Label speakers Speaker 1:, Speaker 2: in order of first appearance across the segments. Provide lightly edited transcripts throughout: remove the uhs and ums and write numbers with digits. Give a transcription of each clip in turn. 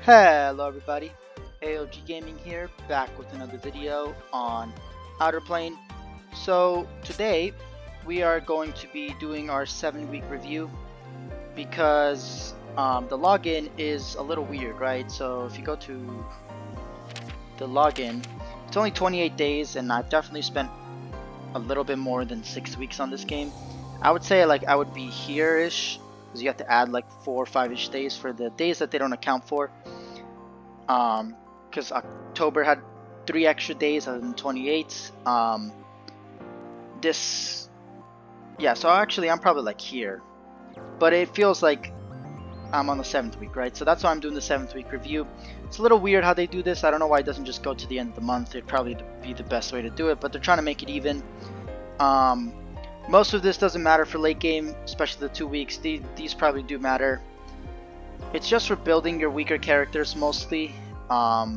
Speaker 1: Hello everybody, AOG Gaming here, back with another video on Outer Plane. So today we are going to be doing our 7-week review because the login is a little weird, right? So if you go to the login, it's only 28 days and I've definitely spent a little bit more than 6 weeks on this game. I would say like I would be here-ish, because you have to add like 4 or 5-ish days for the days that they don't account for. Because October had 3 extra days other than 28. So actually I'm probably like here, but it feels like I'm on the 7th week, right? So that's why I'm doing the 7th week review. It's a little weird how they do this. I don't know why it doesn't just go to the end of the month. It'd probably be the best way to do it, but they're trying to make it even. Most of this doesn't matter for late game, especially the 2 weeks. These probably do matter. It's just for building your weaker characters mostly. Yeah,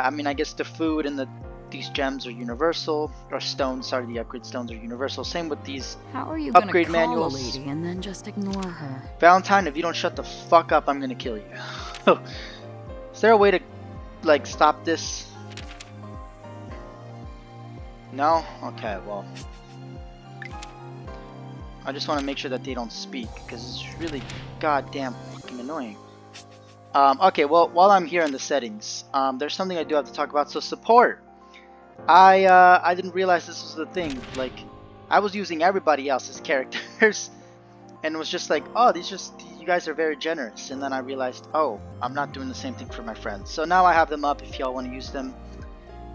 Speaker 1: I mean, I guess the food and these gems are universal, or stones. Sorry, the upgrade stones are universal. Same with these
Speaker 2: How are you
Speaker 1: upgrade
Speaker 2: gonna call
Speaker 1: manuals.
Speaker 2: a lady and then just ignore her?
Speaker 1: Valentine, if you don't shut the fuck up, I'm gonna kill you. Is there a way to like stop this? No? Okay, well, I just want to make sure that they don't speak, because it's really goddamn fucking annoying. Okay, well, while I'm here in the settings, there's something I do have to talk about. So support. I didn't realize this was the thing. Like, I was using everybody else's characters, and it was just like, oh, you guys are very generous. And then I realized, oh, I'm not doing the same thing for my friends. So now I have them up if y'all want to use them.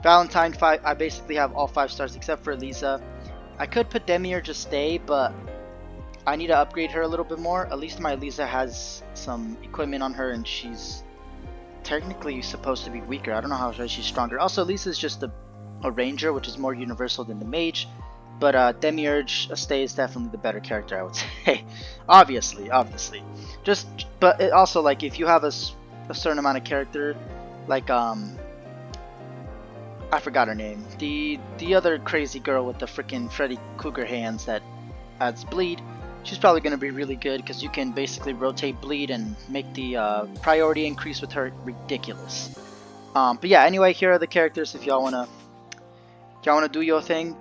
Speaker 1: Valentine 5, I basically have all 5 stars except for Lisa. I could put Tmr just stay, but I need to upgrade her a little bit more. At least my Lisa has some equipment on her, and she's technically supposed to be weaker. I don't know how she's stronger. Also, Lisa's just a ranger, which is more universal than the mage. But Tmr stay is definitely the better character, I would say. obviously. But it also, like, if you have a certain amount of character, like I forgot her name. The other crazy girl with the freaking Freddy Krueger hands that adds bleed. She's probably going to be really good because you can basically rotate bleed and make the priority increase with her ridiculous. But yeah, anyway, here are the characters if y'all wanna do your thing.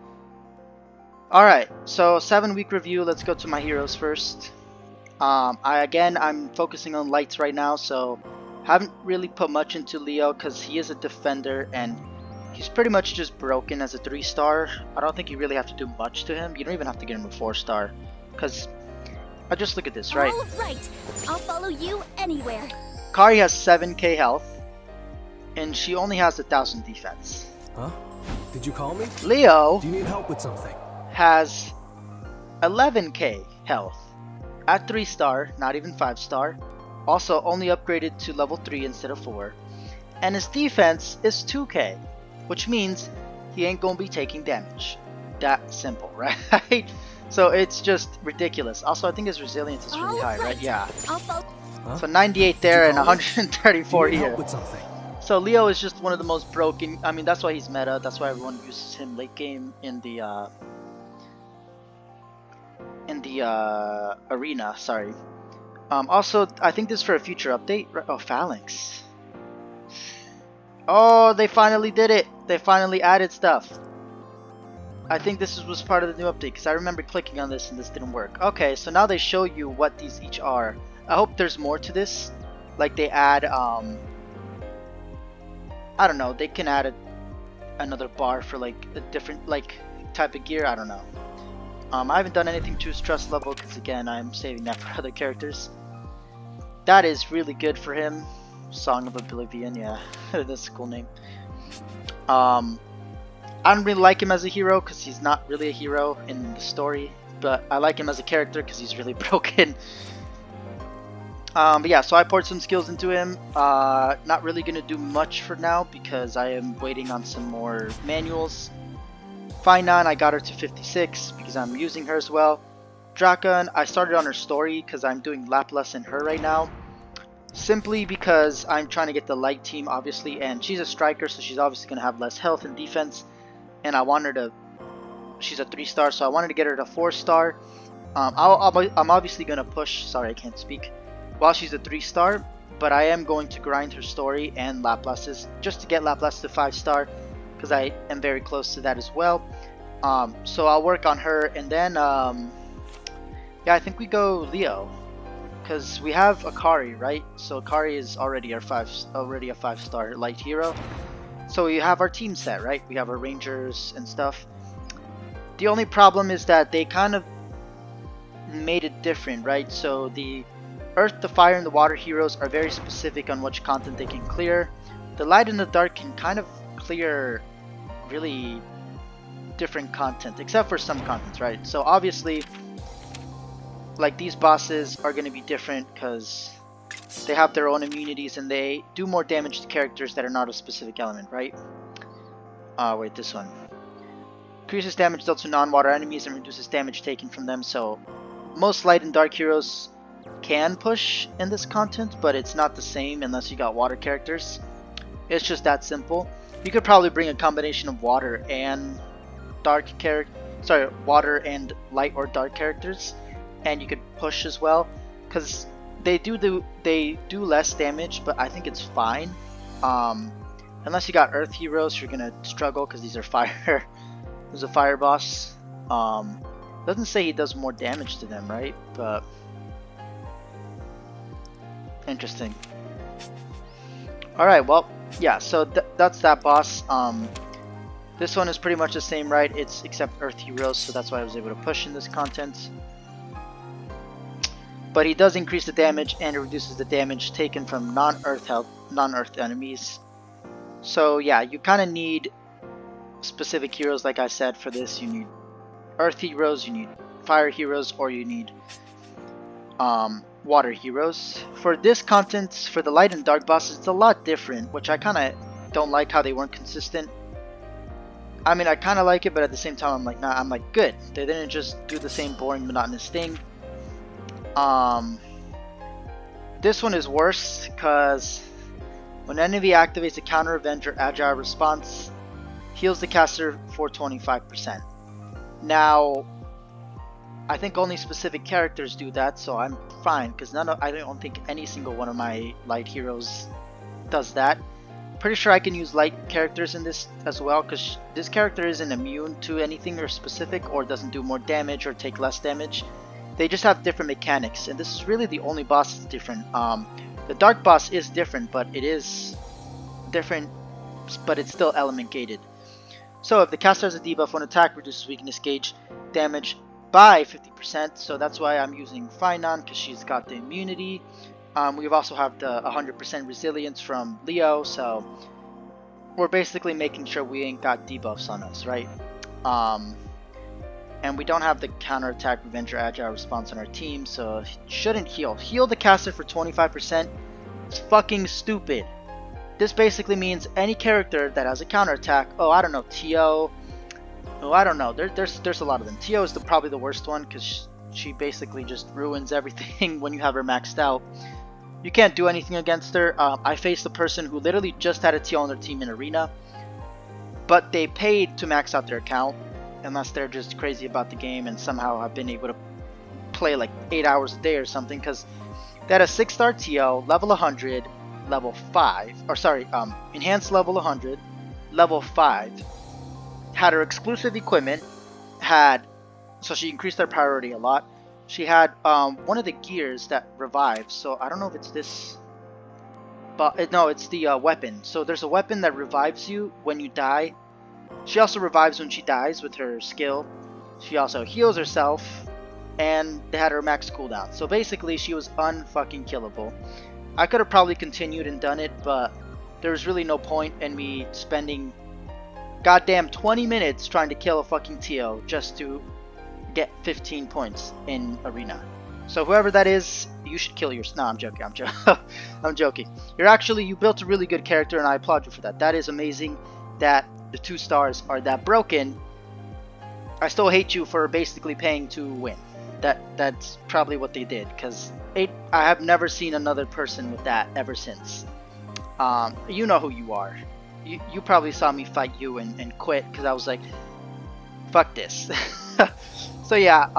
Speaker 1: Alright, so 7-week review. Let's go to my heroes first. I'm focusing on lights right now, so haven't really put much into Leo because he is a defender and he's pretty much just broken as a 3-star. I don't think you really have to do much to him. You don't even have to get him a 4-star. Because, I just look at this, right?
Speaker 3: Alright, I'll follow you anywhere.
Speaker 1: Kari has 7k health. And she only has 1,000 defense.
Speaker 4: Huh? Did you call me?
Speaker 1: Leo
Speaker 4: Do you need help with something?
Speaker 1: has 11k health. At 3-star, not even 5-star. Also, only upgraded to level 3 instead of 4. And his defense is 2k. Which means he ain't gonna be taking damage. That simple, right? So it's just ridiculous. Also, I think his resilience is really high, right? Yeah.
Speaker 4: Huh?
Speaker 1: So 98 there and 134
Speaker 4: Do you need
Speaker 1: here.
Speaker 4: help with something?
Speaker 1: So Leo is just one of the most broken. I mean, that's why he's meta. That's why everyone uses him late game in the arena. Sorry. Also, I think this is for a future update. Oh, Phalanx. Oh, they finally did it. They finally added stuff. I think this was part of the new update because I remember clicking on this and this didn't work. Okay, so now they show you what these each are. I hope there's more to this. Like they add, I don't know, they can add another bar for like a different like type of gear. I don't know. I haven't done anything to his trust level because again, I'm saving that for other characters. That is really good for him. Song of Oblivion, yeah, that's a cool name. I don't really like him as a hero because he's not really a hero in the story, but I like him as a character because he's really broken. But yeah, so I poured some skills into him. Not really gonna do much for now because I am waiting on some more manuals. Finan, I got her to 56 because I'm using her as well. Drakan, I started on her story because I'm doing Laplace in her right now. Simply because I'm trying to get the light team, obviously, and she's a striker, so she's obviously going to have less health and defense. And I want her to, she's a 3-star, so I wanted to get her to 4-star. I'm obviously going to push, sorry I can't speak, while she's a 3-star. but I am going to grind her story and Laplace's just to get Laplace to 5-star, because I am very close to that as well. So I'll work on her, and then yeah, I think we go Leo, because we have Akari, right? So Akari is already a 5-star light hero. So we have our team set, right? We have our rangers and stuff. The only problem is that they kind of made it different, right? So the Earth, the Fire, and the Water heroes are very specific on which content they can clear. The Light and the Dark can kind of clear really different content, except for some contents, right? So obviously, like, these bosses are going to be different because they have their own immunities and they do more damage to characters that are not a specific element, right? Wait, this one. Increases damage dealt to non-water enemies and reduces damage taken from them. So most Light and Dark heroes can push in this content, but it's not the same unless you got water characters. It's just that simple. You could probably bring a combination of water and water and light or dark characters, and you could push as well, because they do less damage, but I think it's fine. Unless you got earth heroes, you're gonna struggle because these are fire. There's a fire boss. Doesn't say he does more damage to them, right? But interesting. Alright, well, yeah, so that's that boss. This one is pretty much the same, right? It's except earth heroes, so that's why I was able to push in this content. But he does increase the damage and it reduces the damage taken from non-earth enemies. So yeah, you kind of need specific heroes, like I said, for this. You need earth heroes, you need fire heroes, or you need water heroes. For this content, for the light and dark bosses, it's a lot different, which I kind of don't like how they weren't consistent. I mean, I kind of like it, but at the same time, I'm like, nah, I'm like, good. They didn't just do the same boring, monotonous thing. This one is worse, because when enemy activates a counter event or agile response, heals the caster for 25%. Now, I think only specific characters do that, so I'm fine, because I don't think any single one of my light heroes does that. Pretty sure I can use light characters in this as well, because this character isn't immune to anything or specific, or doesn't do more damage or take less damage. They just have different mechanics, and this is really the only boss that's different. The dark boss is different, but it is different, but it's still element gated. So if the caster has a debuff on attack, reduces weakness gauge damage by 50%, so that's why I'm using Finon, because she's got the immunity. We also have the 100% resilience from Leo, so we're basically making sure we ain't got debuffs on us, right? And we don't have the counterattack, revenge, or agile response on our team, so it shouldn't heal. Heal the caster for 25%. It's fucking stupid. This basically means any character that has a counterattack. Oh, I don't know, Tio. Oh, I don't know. There's a lot of them. Tio is probably the worst one, because she basically just ruins everything when you have her maxed out. You can't do anything against her. I faced a person who literally just had a Tio on their team in Arena, but they paid to max out their account, unless they're just crazy about the game and somehow have been able to play like 8 hours a day or something, because they had a 6-star TO, level 100, level 5, or sorry, enhanced level 100, level 5, had her exclusive equipment, so she increased their priority a lot. She had one of the gears that revives, so I don't know if it's this, but no, it's the weapon. So there's a weapon that revives you when you die. She also revives when she dies with her skill. She also heals herself, and they had her max cooldown. So basically, she was unfucking killable. I could have probably continued and done it, but there was really no point in me spending goddamn 20 minutes trying to kill a fucking TO just to get 15 points in Arena. So whoever that is, you should kill yourself. No, I'm joking. I'm joking. You built a really good character, and I applaud you for that. That is amazing that the 2 stars are that broken. I still hate you for basically paying to win. That's probably what they did, because I have never seen another person with that ever since. You know who you are. You probably saw me fight you and quit, because I was like, fuck this. So yeah,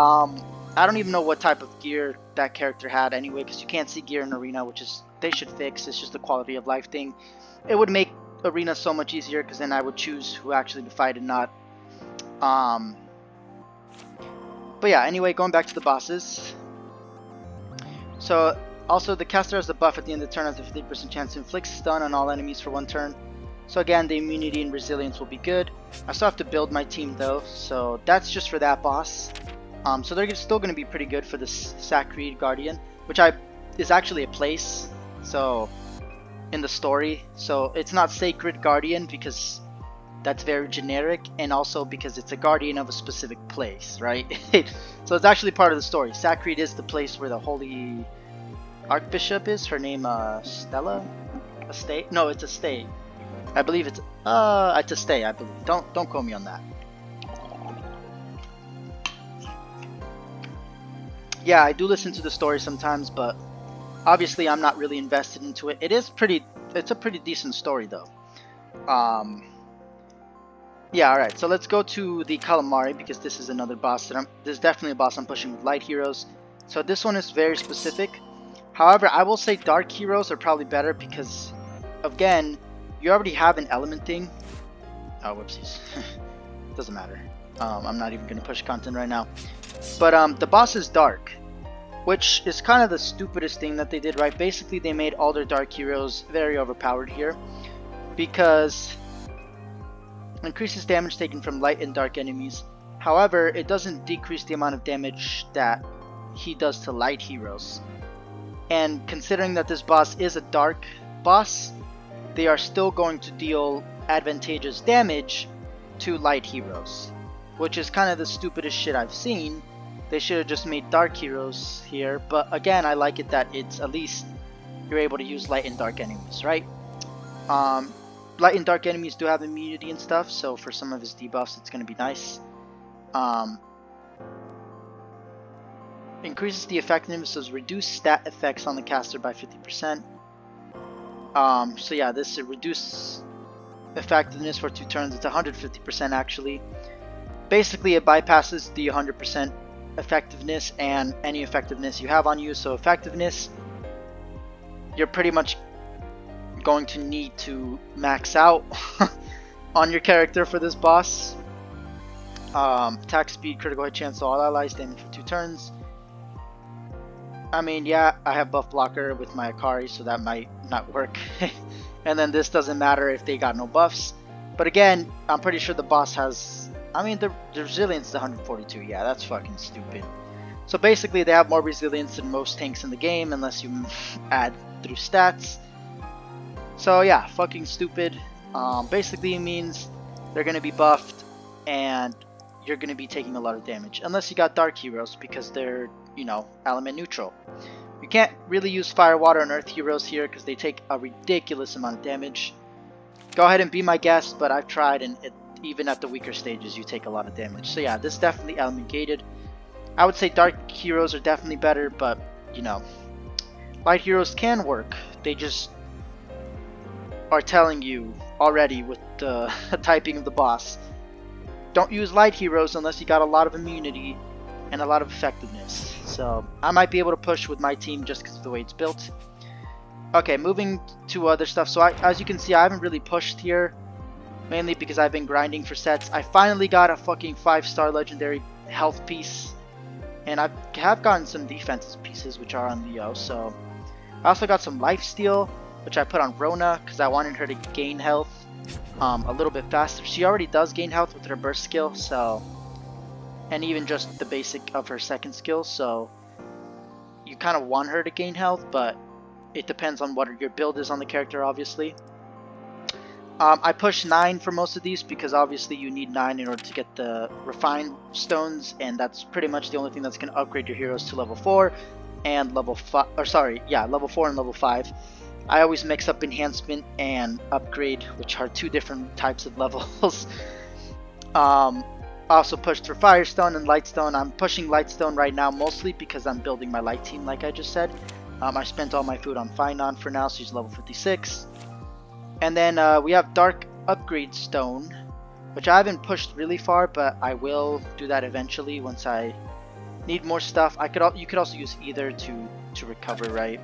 Speaker 1: I don't even know what type of gear that character had anyway, because you can't see gear in Arena, which is they should fix. It's just a quality of life thing. It would make Arena so much easier, because then I would choose who actually to fight and not. But yeah, anyway, going back to the bosses. So also the caster has the buff at the end of the turn, has a 50% chance to inflict stun on all enemies for 1 turn. So again, the immunity and resilience will be good. I still have to build my team though, so that's just for that boss. So they're still going to be pretty good for this Sacred Guardian, which is actually a place. So in the story, so it's not Sacred Guardian because that's very generic, and also because it's a guardian of a specific place, right? So it's actually part of the story. Sacred is the place where the Holy Archbishop is. Her name Stella? Estate? No, it's Estate. I believe it's Estate, I believe. Don't quote me on that. Yeah, I do listen to the story sometimes, but obviously I'm not really invested into it. It's a pretty decent story though. Yeah, alright, so let's go to the Calamari, because this is another boss that this is definitely a boss I'm pushing with light heroes. So this one is very specific. However, I will say dark heroes are probably better because, again, you already have an element thing. Oh, whoopsies. Doesn't matter. I'm not even going to push content right now. But the boss is dark, which is kind of the stupidest thing that they did, right? Basically, they made all their dark heroes very overpowered here, because increases damage taken from light and dark enemies. However, it doesn't decrease the amount of damage that he does to light heroes. And considering that this boss is a dark boss, they are still going to deal advantageous damage to light heroes, which is kind of the stupidest shit I've seen. They should have just made dark heroes here, but again, I like it that it's at least you're able to use light and dark enemies, right? Light and dark enemies do have immunity and stuff, so for some of his debuffs it's going to be nice. Increases the effectiveness of reduced stat effects on the caster by 50%. So yeah, this reduces effectiveness for 2 turns. It's 150% actually. Basically, it bypasses the 100% effectiveness and any effectiveness you have on you. So effectiveness, you're pretty much going to need to max out on your character for this boss. Attack speed, critical hit chance to all allies, damage for 2 turns. I mean, yeah, I have buff blocker with my Akari, so that might not work. And then this doesn't matter if they got no buffs. But again, I'm pretty sure the boss has... I mean, the resilience is 142. Yeah, that's fucking stupid. So basically, they have more resilience than most tanks in the game, unless you add through stats. So yeah, fucking stupid. Basically, it means they're going to be buffed, and you're going to be taking a lot of damage. Unless you got dark heroes, because they're, you know, element neutral. You can't really use fire, water, and earth heroes here because they take a ridiculous amount of damage. Go ahead and be my guest, but I've tried, and even at the weaker stages you take a lot of damage. So yeah, this is definitely element gated. I would say dark heroes are definitely better, but you know, light heroes can work. They just are telling you already with the typing of the boss, don't use light heroes unless you got a lot of immunity and a lot of effectiveness. So I might be able to push with my team just because of the way it's built. Okay, moving to other stuff. So as you can see, I haven't really pushed here, mainly because I've been grinding for sets. I finally got a fucking 5-star legendary health piece, and I have gotten some defensive pieces which are on Leo. So I also got some lifesteal, which I put on Rona because I wanted her to gain health a little bit faster. She already does gain health with her burst skill, so, and even just the basic of her second skill, so you kind of want her to gain health, but it depends on what your build is on the character, obviously. I pushed 9 for most of these because obviously you need 9 in order to get the refined stones, and that's pretty much the only thing that's going to upgrade your heroes to level 4 and level 5, or sorry, yeah, level 4 and level 5. I always mix up enhancement and upgrade, which are 2 different types of levels. Also pushed for Firestone and Lightstone. I'm pushing Lightstone right now mostly because I'm building my light team, like I just said. I spent all my food on Finon for now, so she's level 56. And then we have Dark Upgrade Stone, which I haven't pushed really far, but I will do that eventually once I need more stuff, you could also use either to recover, right?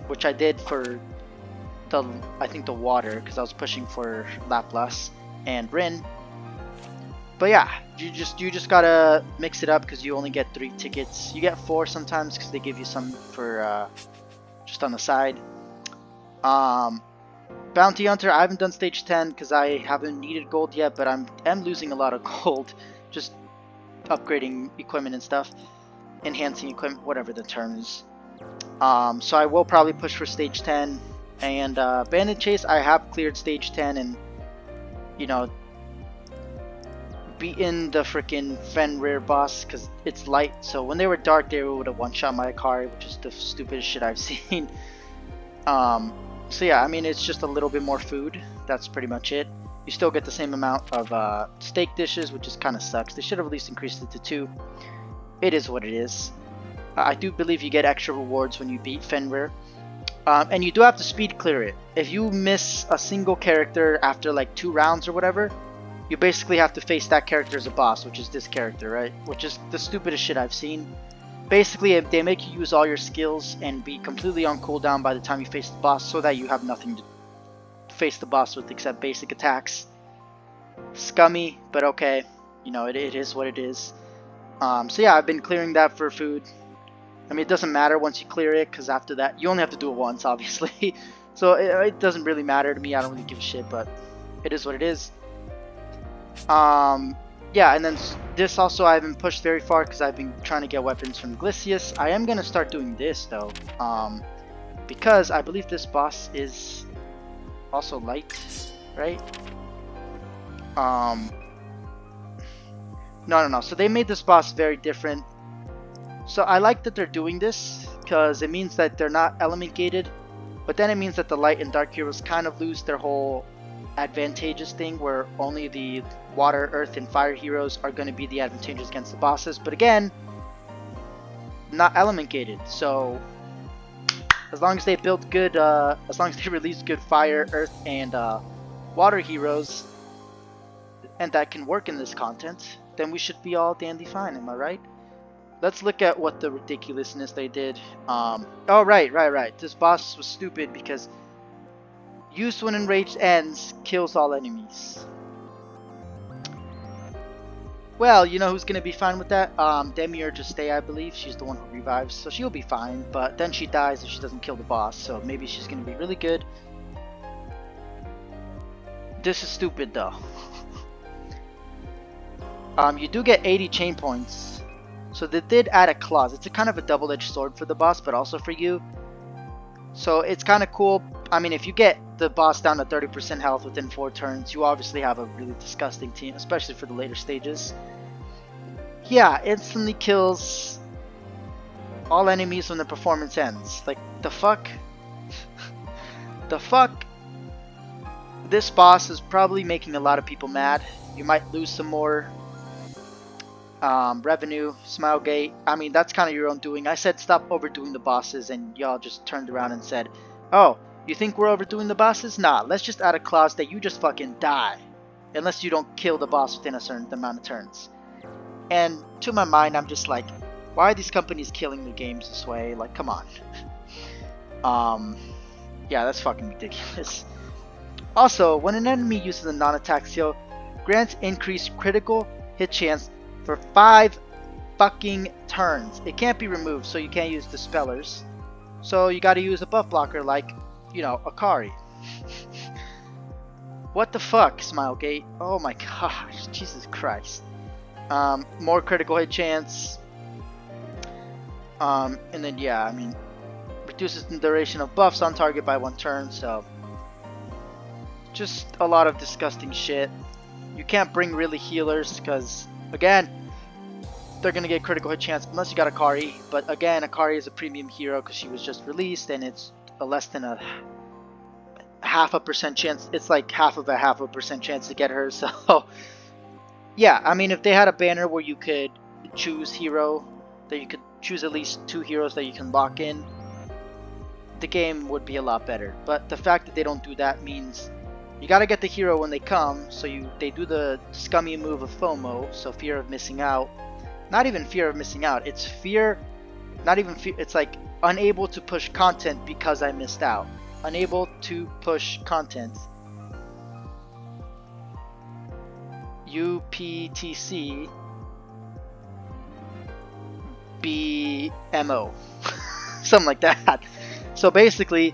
Speaker 1: Which I did for I think the water, because I was pushing for Laplace and Rin. But yeah, you just gotta mix it up because you only get 3 tickets. You get 4 sometimes because they give you some for just on the side. Bounty Hunter, I haven't done stage 10 because I haven't needed gold yet, but I'm losing a lot of gold just upgrading equipment and stuff, enhancing equipment, whatever the term is. So I will probably push for stage 10. And Bandit Chase, I have cleared stage 10 and, you know, beaten the freaking Fenrir boss because it's light. So when they were dark, they would have one-shot my Akari, which is the stupidest shit I've seen. So yeah, I mean, it's just a little bit more food. That's pretty much it. You still get the same amount of steak dishes, which is kind of sucks. They should have at least increased it to 2. It is what it is. I do believe you get extra rewards when you beat Fenrir. And you do have to speed clear it. If you miss a single character after like 2 rounds or whatever, you basically have to face that character as a boss, which is this character, right? Which is the stupidest shit I've seen. Basically, they make you use all your skills and be completely on cooldown by the time you face the boss, so that you have nothing to face the boss with except basic attacks. Scummy, but okay. You know, it is what it is. So yeah, I've been clearing that for food. I mean, it doesn't matter once you clear it, because after that, you only have to do it once, obviously. So it doesn't really matter to me. I don't really give a shit, but it is what it is. Yeah, and then this also I haven't pushed very far because I've been trying to get weapons from Glycius. I am going to start doing this, though, because I believe this boss is also light, right? No. So they made this boss very different. So I like that they're doing this because it means that they're not element gated, but then it means that the light and dark heroes kind of lose their whole advantageous thing where only the water, earth, and fire heroes are going to be the advantageous against the bosses. But again, not element gated. So as long as they build good, as long as they release good fire, earth, and water heroes, and that can work in this content, then we should be all dandy fine. Am I right? Let's look at what the ridiculousness they did. Oh, right. This boss was stupid because used when enraged ends, kills all enemies. Well, you know who's going to be fine with that? Tmr I, I believe. She's the one who revives, so she'll be fine. But then she dies if she doesn't kill the boss, so maybe she's going to be really good. This is stupid, though. You do get 80 chain points. So they did add a clause. It's a kind of a double-edged sword for the boss, but also for you. So it's kind of cool. I mean, if you get the boss down to 30% health within 4 turns, you obviously have a really disgusting team, especially for the later stages. Yeah, instantly kills all enemies when the performance ends. Like, the fuck? The fuck? This boss is probably making a lot of people mad. You might lose some more revenue, Smilegate. I mean, that's kind of your own doing. I said stop overdoing the bosses, and y'all just turned around and said, oh, you think we're overdoing the bosses? Nah, let's just add a clause that you just fucking die. Unless you don't kill the boss within a certain amount of turns. And to my mind, I'm just like, why are these companies killing their games this way? Like, come on. Yeah, that's fucking ridiculous. Also, when an enemy uses a non-attack skill, grants increased critical hit chance for 5 fucking turns. It can't be removed, so you can't use Dispellers. So you gotta use a buff blocker like, you know, Akari. What the fuck, Smilegate? Oh my gosh, Jesus Christ. More critical hit chance. And then, yeah, I mean, reduces the duration of buffs on target by 1 turn, so just a lot of disgusting shit. You can't bring really healers because, again, they're gonna get critical hit chance unless you got Akari. But again, Akari is a premium hero because she was just released, and it's a less than a 0.5% chance. It's like 0.5% chance to get her. So yeah, I mean, if they had a banner where you could choose hero, that you could choose at least 2 heroes that you can lock in, the game would be a lot better. But the fact that they don't do that means you gotta get the hero when they come, so they do the scummy move of FOMO, so fear of missing out, not even fear of missing out. It's fear, not even fear. It's like unable to push content because I missed out. Unable to push content. UPTC BMO. Something like that. So basically,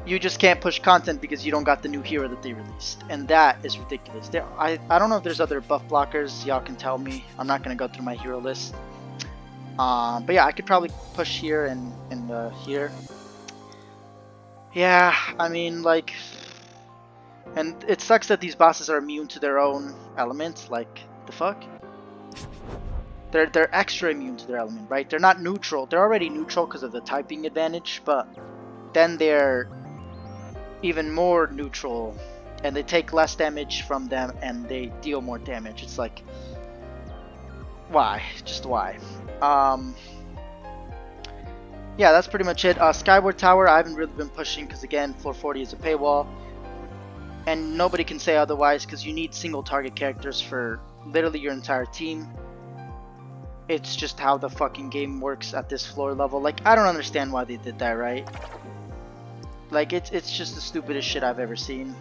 Speaker 1: you just can't push content because you don't got the new hero that they released. And that is ridiculous. I don't know if there's other buff blockers. Y'all can tell me. I'm not going to go through my hero list. But yeah, I could probably push here and here. Yeah, I mean, like... And it sucks that these bosses are immune to their own element. Like, the fuck? They're extra immune to their element, right? They're not neutral. They're already neutral because of the typing advantage, but then they're even more neutral, and they take less damage from them, and they deal more damage. It's like, why? Just why? Yeah, that's pretty much it. Skyward Tower, I haven't really been pushing because, again, floor 40 is a paywall. And nobody can say otherwise because you need single target characters for literally your entire team. It's just how the fucking game works at this floor level. Like, I don't understand why they did that, right? Like, it's just the stupidest shit I've ever seen.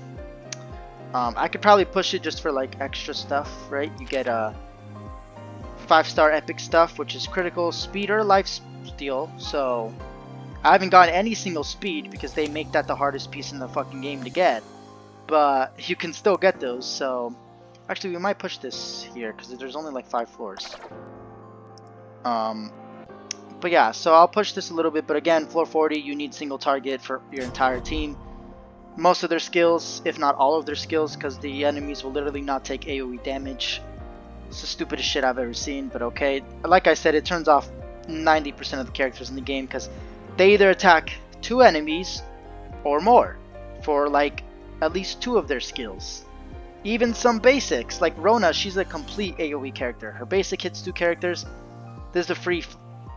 Speaker 1: I could probably push it just for, like, extra stuff, right? You get 5-star epic stuff, which is critical, speed, or life steal. So, I haven't gotten any single speed because they make that the hardest piece in the fucking game to get. But you can still get those, so... Actually, we might push this here, because there's only like 5 floors. But yeah, so I'll push this a little bit, but again, floor 40, you need single target for your entire team. Most of their skills, if not all of their skills, because the enemies will literally not take AoE damage. It's the stupidest shit I've ever seen, but okay. Like I said, it turns off 90% of the characters in the game, because they either attack 2 enemies or more for like at least 2 of their skills. Even some basics, like Rona, she's a complete AoE character. Her basic hits 2 characters. This is the free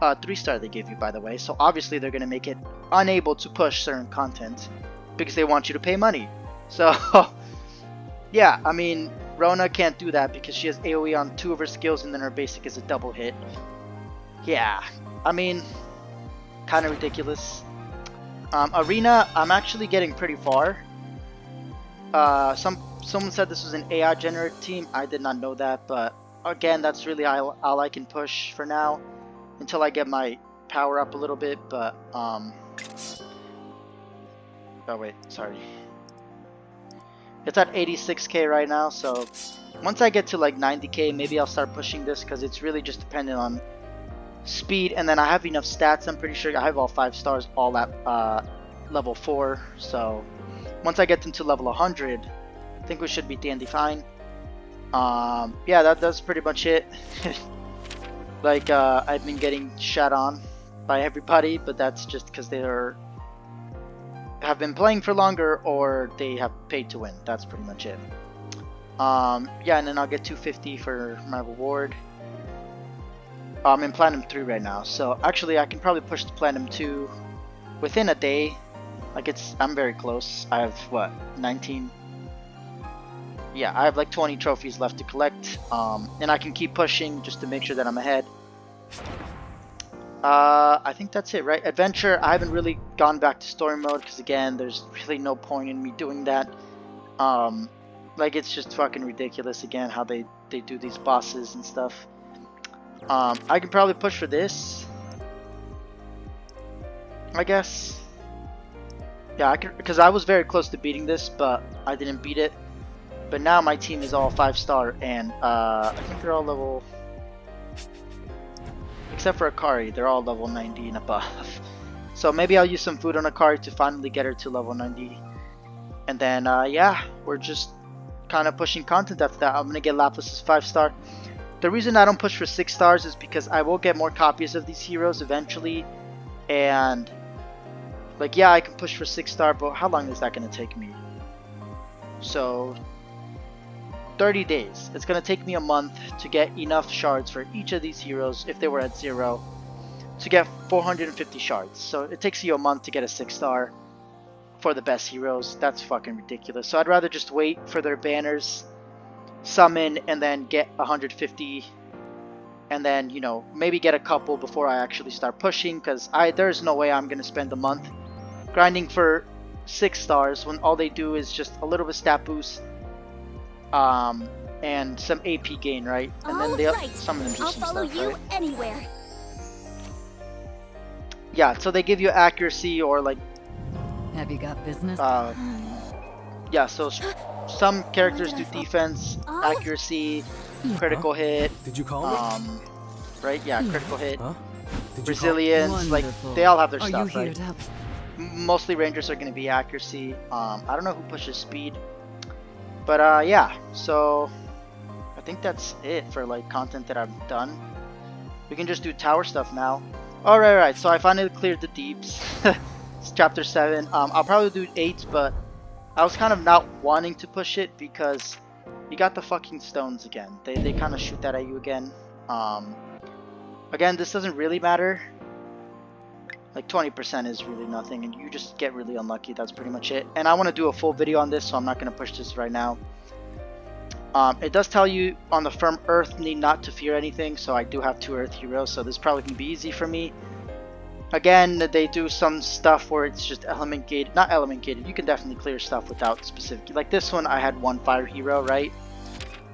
Speaker 1: 3-star they give you, by the way. So obviously they're going to make it unable to push certain content because they want you to pay money. So, yeah, I mean, Rona can't do that because she has AoE on 2 of her skills and then her basic is a double hit. Yeah, I mean, kind of ridiculous. Arena, I'm actually getting pretty far. Someone said this was an AI generated team. I did not know that, but again, that's really all I can push for now until I get my power up a little bit. But oh wait, sorry, it's at 86k right now, so once I get to like 90k, maybe I'll start pushing this because it's really just dependent on speed, and then I have enough stats. I'm pretty sure I have all 5 stars, all at level 4, so once I get them to level 100, I think we should be dandy fine. Yeah, that's pretty much it. Like, I've been getting shat on by everybody, but that's just because they have been playing for longer or they have paid to win. That's pretty much it. Yeah, and then I'll get 250 for my reward. I'm in Platinum 3 right now, so actually I can probably push to Platinum 2 within a day. Like, I'm very close. I have, what, 19? Yeah, I have like 20 trophies left to collect, and I can keep pushing just to make sure that I'm ahead. I think that's it, right? Adventure, I haven't really gone back to story mode, because again, there's really no point in me doing that. Like, it's just fucking ridiculous, again, how they do these bosses and stuff. I can probably push for this, I guess. Yeah, because I was very close to beating this, but I didn't beat it. But now my team is all 5-star, and I think they're all level... Except for Akari, they're all level 90 and above. So maybe I'll use some food on Akari to finally get her to level 90. And then, yeah, we're just kind of pushing content after that. I'm going to get Laplas's 5-star. The reason I don't push for 6 stars is because I will get more copies of these heroes eventually. And, like, yeah, I can push for 6-star, but how long is that going to take me? So... 30 days. It's going to take me a month to get enough shards for each of these heroes, if they were at 0, to get 450 shards. So it takes you a month to get a 6-star for the best heroes. That's fucking ridiculous. So I'd rather just wait for their banners, summon, and then get 150 and then, you know, maybe get a couple before I actually start pushing, because there's no way I'm gonna spend a month grinding for 6 stars when all they do is just a little bit stat boost, and some AP gain, right? And then some of them do
Speaker 3: I'll
Speaker 1: some
Speaker 3: follow
Speaker 1: stuff,
Speaker 3: you
Speaker 1: right?
Speaker 3: anywhere.
Speaker 1: Yeah, so they give you accuracy or like,
Speaker 2: Have you got business?
Speaker 1: yeah, so some characters do defense,
Speaker 3: Oh.
Speaker 1: accuracy, critical hit,
Speaker 4: Did you call me?
Speaker 1: right? Yeah, critical hit,
Speaker 4: Huh? Did you
Speaker 1: resilience, like
Speaker 2: Wonderful.
Speaker 1: they all have their
Speaker 2: Are
Speaker 1: stuff,
Speaker 2: you here
Speaker 1: right?
Speaker 2: to help?
Speaker 1: Mostly rangers are going to be accuracy. I don't know who pushes speed, but yeah, so I think that's it for like content that I've done. We can just do tower stuff now. Alright, so I finally cleared the deeps. It's chapter 7. I'll probably do 8, but I was kind of not wanting to push it because you got the fucking stones again. They kind of shoot that at you again. Again, this doesn't really matter. Like 20% is really nothing, and you just get really unlucky. That's pretty much it. And I want to do a full video on this, so I'm not going to push this right now. It does tell you on the firm earth need not to fear anything, so I do have 2 earth heroes, so this probably can be easy for me. Again, they do some stuff where it's just element gated, not element gated. You can definitely clear stuff without specific. Like this one, I had 1 fire hero, right?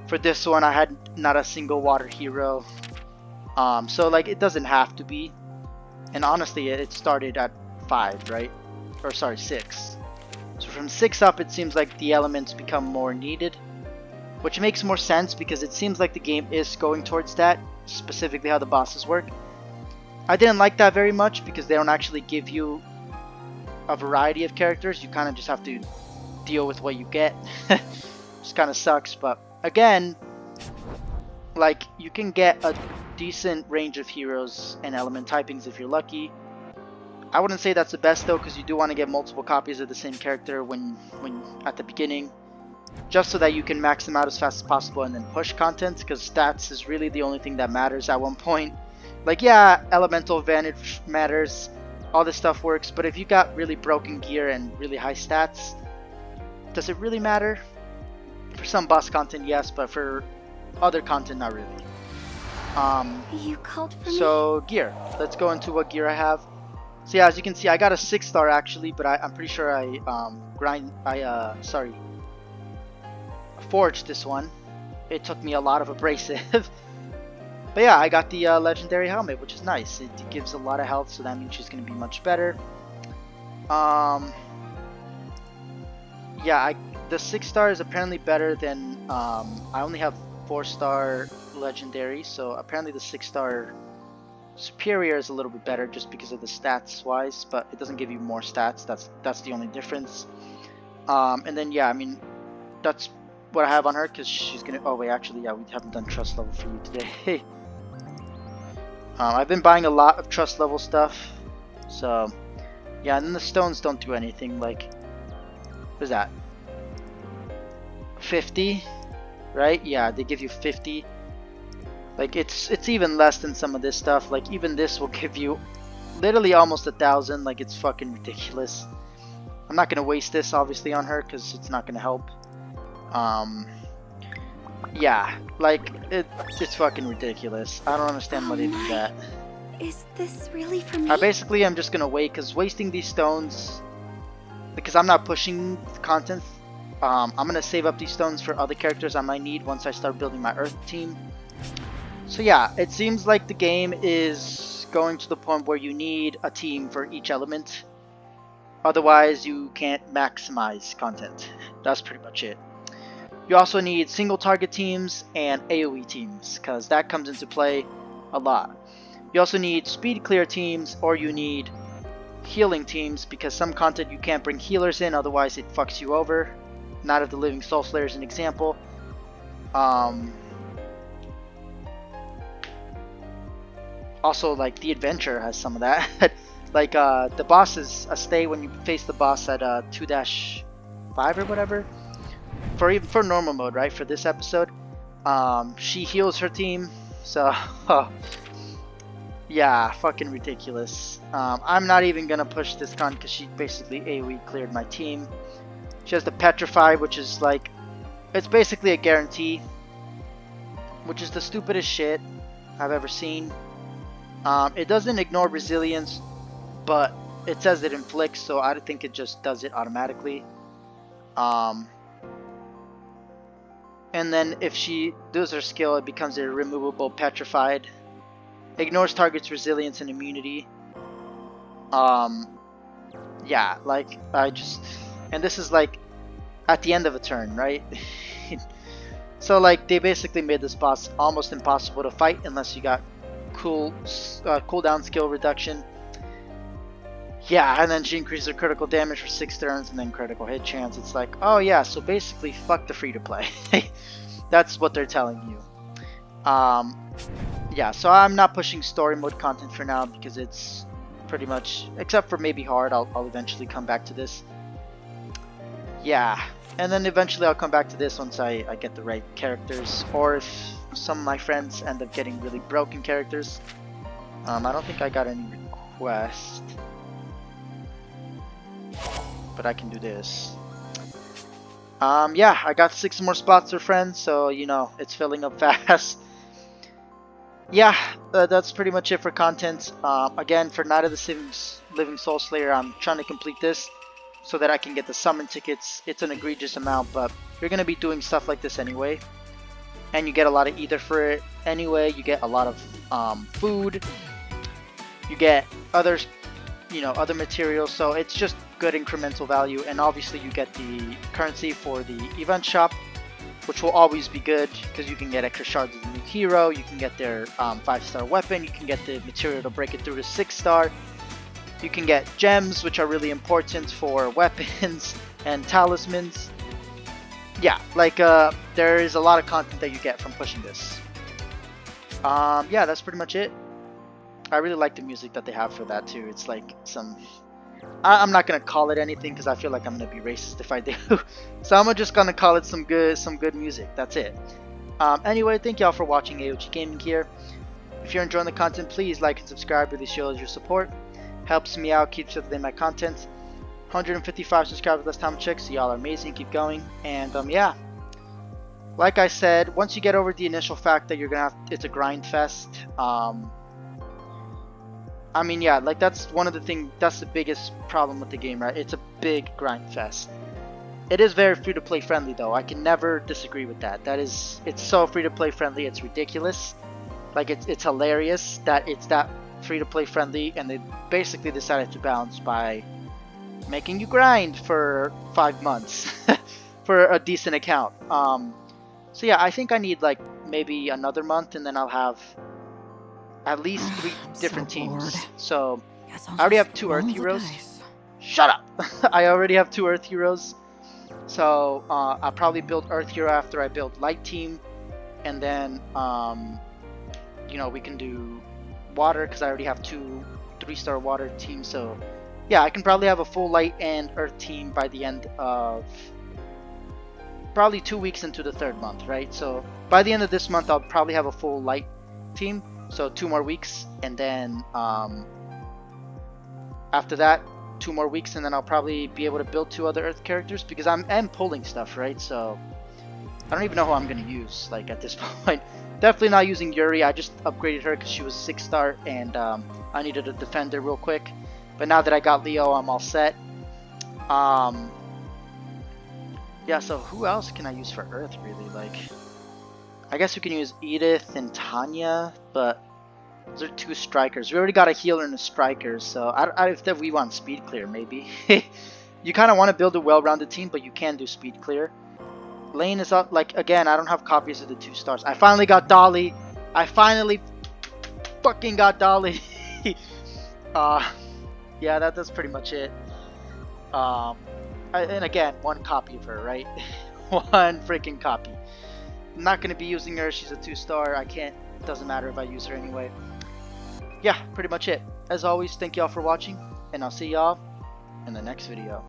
Speaker 1: For this one, I had not a single water hero. So like it doesn't have to be. And honestly, it started at 5, right? Or sorry, 6. So from 6 up, it seems like the elements become more needed. Which makes more sense because it seems like the game is going towards that, specifically how the bosses work. I didn't like that very much because they don't actually give you a variety of characters. You kind of just have to deal with what you get. Just kind of sucks, but again, like you can get a decent range of heroes and element typings if you're lucky. I wouldn't say that's the best though, because you do want to get multiple copies of the same character when at the beginning. Just so that you can max them out as fast as possible and then push content, because stats is really the only thing that matters at one point. Like yeah, elemental advantage matters, all this stuff works, but if you got really broken gear and really high stats, does it really matter? For some boss content, yes, but for other content, not really.
Speaker 3: You called for me?
Speaker 1: So gear, let's go into what gear I have. So yeah, as you can see, I got a 6-star actually, but I'm pretty sure I forged this one. It took me a lot of abrasive. But yeah, I got the legendary helmet, which is nice. It gives a lot of health, so that means she's going to be much better. Yeah, the 6-star is apparently better than I only have 4-star legendary, so apparently the 6-star superior is a little bit better just because of the stats wise, but it doesn't give you more stats. That's the only difference. And then yeah, I mean that's what I have on her, because she's gonna, oh wait, actually yeah, we haven't done trust level for you today. I've been buying a lot of trust level stuff, so yeah. And then the stones don't do anything. Like, what is that, 50, right? Yeah, they give you 50. Like it's even less than some of this stuff. Like even this will give you literally almost 1,000. Like it's fucking ridiculous. I'm not gonna waste this obviously on her because it's not gonna help. Yeah, like it's fucking ridiculous. I don't understand why they do that.
Speaker 3: Is this really for me?
Speaker 1: Basically, I'm just gonna wait because wasting these stones, because I'm not pushing content. I'm gonna save up these stones for other characters I might need once I start building my Earth team. So yeah, it seems like the game is going to the point where you need a team for each element. Otherwise, you can't maximize content. That's pretty much it. You also need single target teams and AoE teams, because that comes into play a lot. You also need speed clear teams, or you need healing teams, because some content you can't bring healers in, otherwise it fucks you over. Night of the Living Soul Slayer is an example. Also, like, the Adventure has some of that. Like, the boss is a stay when you face the boss at 2-5 or whatever. For normal mode, right? For this episode, she heals her team. So, yeah, fucking ridiculous. I'm not even gonna push this con because she basically AoE cleared my team. She has the Petrify, which is like, it's basically a guarantee, which is the stupidest shit. I've ever seen. It doesn't ignore resilience, but it says it inflicts, so I think it just does it automatically. And then if she does her skill, it becomes a removable petrified. Ignores target's resilience and immunity. Yeah, like and this is like at the end of a turn, right? So like they basically made this boss almost impossible to fight unless you got cooldown skill reduction. Yeah, and then she increases her critical damage for 6 turns and then critical hit chance. It's like, oh yeah, so basically fuck the free to play. That's what they're telling you. Yeah, so I'm not pushing story mode content for now because it's pretty much, except for maybe hard, I'll eventually come back to this. Yeah, and then eventually I'll come back to this once I get the right characters, or if some of my friends end up getting really broken characters. I don't think I got any requests, but I can do this. Yeah, I got 6 more spots for friends, so you know, it's filling up fast. Yeah, that's pretty much it for content. Again, for Night of the Living Soul Slayer, I'm trying to complete this so that I can get the summon tickets. It's an egregious amount, but you're going to be doing stuff like this anyway. And you get a lot of ether for it anyway. You get a lot of food. You get other materials. So it's just good incremental value. And obviously you get the currency for the event shop, which will always be good because you can get extra shards of the new hero. You can get their 5-star weapon. You can get the material to break it through to 6-star. You can get gems, which are really important for weapons and talismans. Yeah, like there is a lot of content that you get from pushing this. Yeah, that's pretty much it. I really like the music that they have for that too. It's like some... I'm not gonna call it anything because I feel like I'm gonna be racist if I do. So I'm just gonna call it some good music. That's it. Anyway, thank y'all for watching AOG Gaming here. If you're enjoying the content, please like and subscribe. Really shows your support. Helps me out, keeps up with my content. 155 subscribers last time I checked, so y'all are amazing. Keep going. And yeah, like I said, once you get over the initial fact that you're gonna have, it's a grind fest. I mean, yeah, like that's one of the things, that's the biggest problem with the game, right? It's a big grind fest. It is very free to play friendly though. I can never disagree with that. It's so free to play friendly, it's ridiculous. Like it's hilarious that it's that free to play friendly, and they basically decided to balance by making you grind for 5 months for a decent account. So yeah, I think I need like maybe another month and then I'll have at least 3 different teams. So I already have 2 Earth Heroes. Shut up! I already have 2 Earth Heroes. So I'll probably build Earth Hero after I build Light Team, and then you know, we can do Water because I already have 2 3-star Water teams. So yeah, I can probably have a full Light and Earth team by the end of probably 2 weeks into the 3rd month, right? So by the end of this month, I'll probably have a full Light team. So 2 more weeks, and then after that 2 more weeks, and then I'll probably be able to build 2 other Earth characters because I'm pulling stuff, right? So I don't even know who I'm gonna use like at this point. Definitely not using Yuri. I just upgraded her because she was 6-star and I needed a defender real quick. But now that I got Leo, I'm all set. Yeah, so who else can I use for Earth really? Like, I guess we can use Edith and Tanya, but those are 2 strikers. We already got a healer and a striker, so if we want speed clear, maybe. You kind of want to build a well-rounded team, but you can do speed clear. Lane is up. Like, again, I don't have copies of the 2 stars. I finally got Dolly. I finally fucking got Dolly. Yeah, that's pretty much it. And again, 1 copy of her, right? 1 freaking copy. I'm not going to be using her. She's a 2-star. I can't. It doesn't matter if I use her anyway. Yeah, pretty much it. As always, thank y'all for watching, and I'll see y'all in the next video.